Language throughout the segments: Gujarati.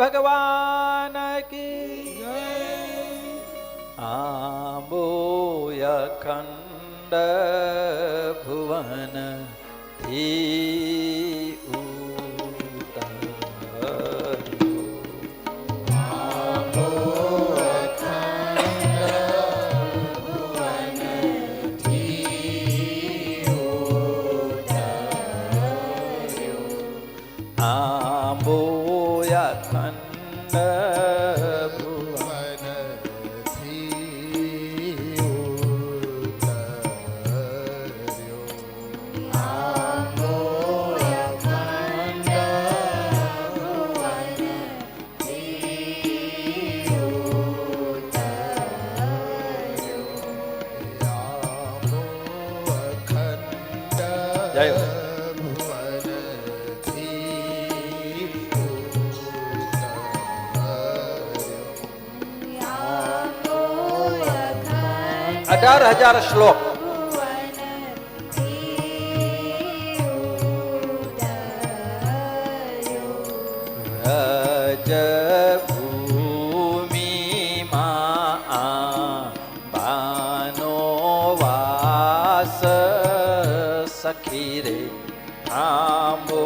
ભગવાન કી આંબો અખંડ ભુવન થી અઢાર હજાર શ્લોક રજ ભૂમિમાં બાનો વાસ સખી રે આંબો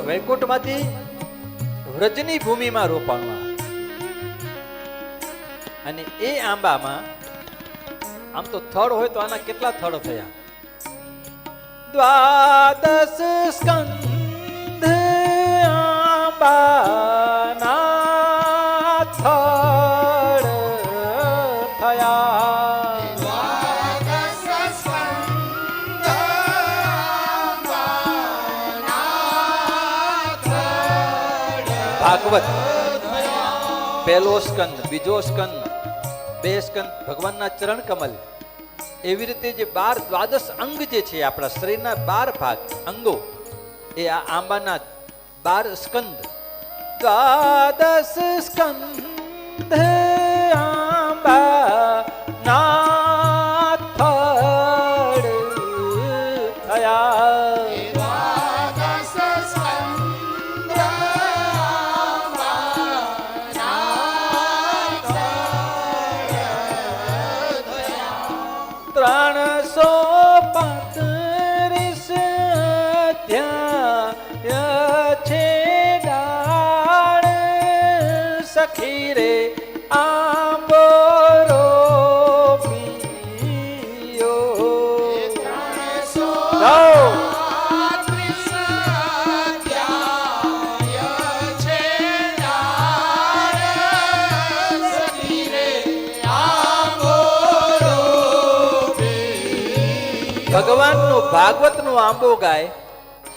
વૈકુંઠમાંથી વ્રજની ભૂમિમાં રોપાણવા અને એ આંબામાં આમ તો થડ હોય તો આના કેટલા થડ થયા? દ્વાદશ સ્કંધ આંબાના થડ થયા. ભાગવત પહેલો સ્કંદ, બીજો સ્કંદ, બે સ્કંદ ભગવાનના ચરણ કમલ. એવી રીતે જે 12 દ્વાદશ અંગ જે છે આપણા શરીરના 12 ભાગ અંગો એ આ આંબાના 12 સ્કંદ. દ્વાદશ સ્કંદ આંબા ના થડ થયા. સખી રે આંબો રોપિયો. ભગવાનનું ભાગવતનું આંબો ગાય,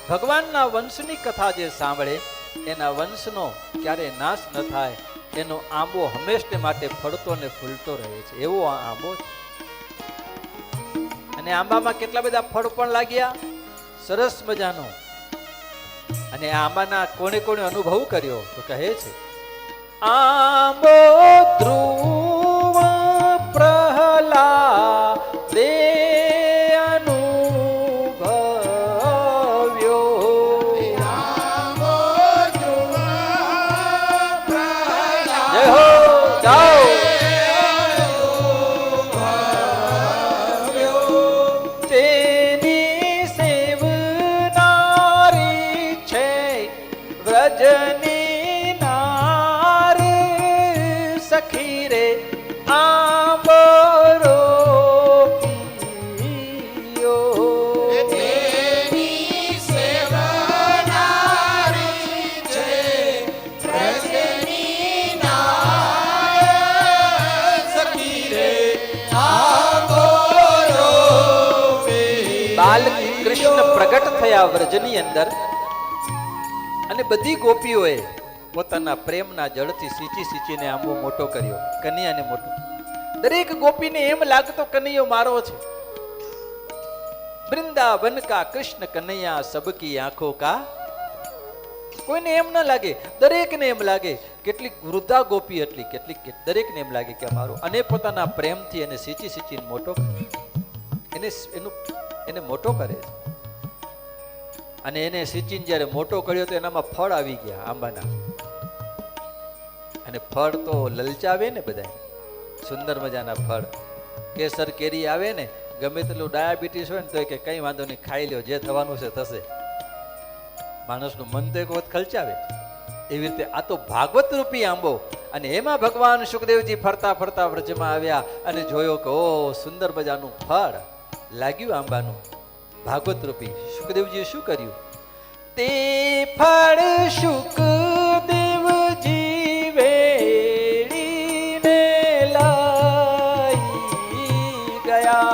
ભગવાનના વંશની કથા જે સાંભળે એના વંશનો ક્યારે નાશ ન થાય, એનો આંબો હંમેશને માટે ફળતો ને ફૂલતો રહે છે. એવો આ આંબો છે. અને આંબામાં કેટલા બધા ફળ પણ લાગ્યા, સરસ મજાનો. અને આ આંબાના કોણે કોણે અનુભવ કર્યો તો કહે છે આંબો ધ્રુવ પ્રહલાદે પ્રગટ થયા વ્રજની અંદર અને બધી ગોપીઓએ પોતાના પ્રેમના જળથી સિંચી સિંચીને આંબો મોટો કર્યો, કનૈયાને મોટો. દરેક ગોપીને એમ લાગતો કનૈયો મારો છે. વૃંદાવન કા કૃષ્ણ કનૈયા સબકી આંખો કા. કોઈને એમ ન લાગે, દરેકને એમ લાગે. કેટલીક વૃદ્ધા ગોપી એટલી, કેટલીક દરેકને એમ લાગે કે અમારો, અને પોતાના પ્રેમથી એને સિંચી સિંચીને મોટો એને મોટો કરે છે. અને એને સિંચીને જ્યારે મોટો કર્યો તો એનામાં ફળ આવી ગયા આંબાના. અને ફળ તો લલચાવે ને બધા, સુંદર મજાના ફળ. કેસર કેરી આવે ને, ગમે તેટલું ડાયાબિટીસ હોય ને તો કે કંઈ વાંધો નહીં, ખાઈ લ્યો, જે થવાનું છે થશે. માણસનું મન તો એક વખત ખલચાવે. એવી રીતે આ તો ભાગવત રૂપી આંબો. અને એમાં ભગવાન સુખદેવજી ફરતા ફરતા વ્રજમાં આવ્યા અને જોયો કે ઓ સુંદર મજાનું ફળ લાગ્યું આંબાનું, ભાગવત રૂપી. સુખદેવજીએ શું કર્યું? તે ફળ સુખદેવજી વેળીને લાઈ ગયા.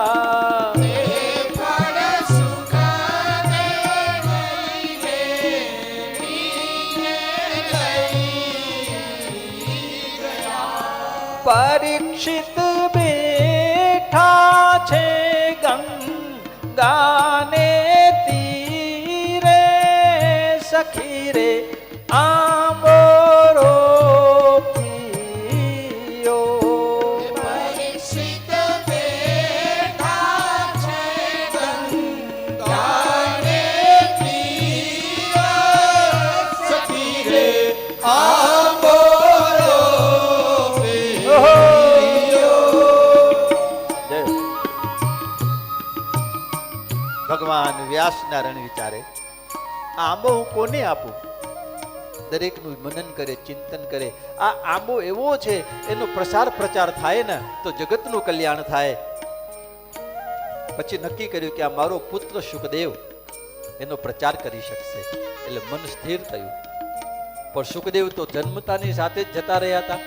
પરીક્ષિત બેઠા છે ગંગાને તીરે, સખી રે આંબો રોપ્યો. પરીક્ષિત બેઠા છે ગંગાને તીરે, સખી રે આંબો ભગવાન વ્યાસના રણ વિચારે, આ આંબો હું કોને આપું? દરેકનું મનન કરે, ચિંતન કરે. આ આંબો એવો છે, એનો પ્રસાર પ્રચાર થાય ને તો જગતનું કલ્યાણ થાય. પછી નક્કી કર્યું કે આ મારો પુત્ર સુખદેવ એનો પ્રચાર કરી શકશે. એટલે મન સ્થિર થયું. પણ સુખદેવ તો જન્મતાની સાથે જ જતા રહ્યા હતા.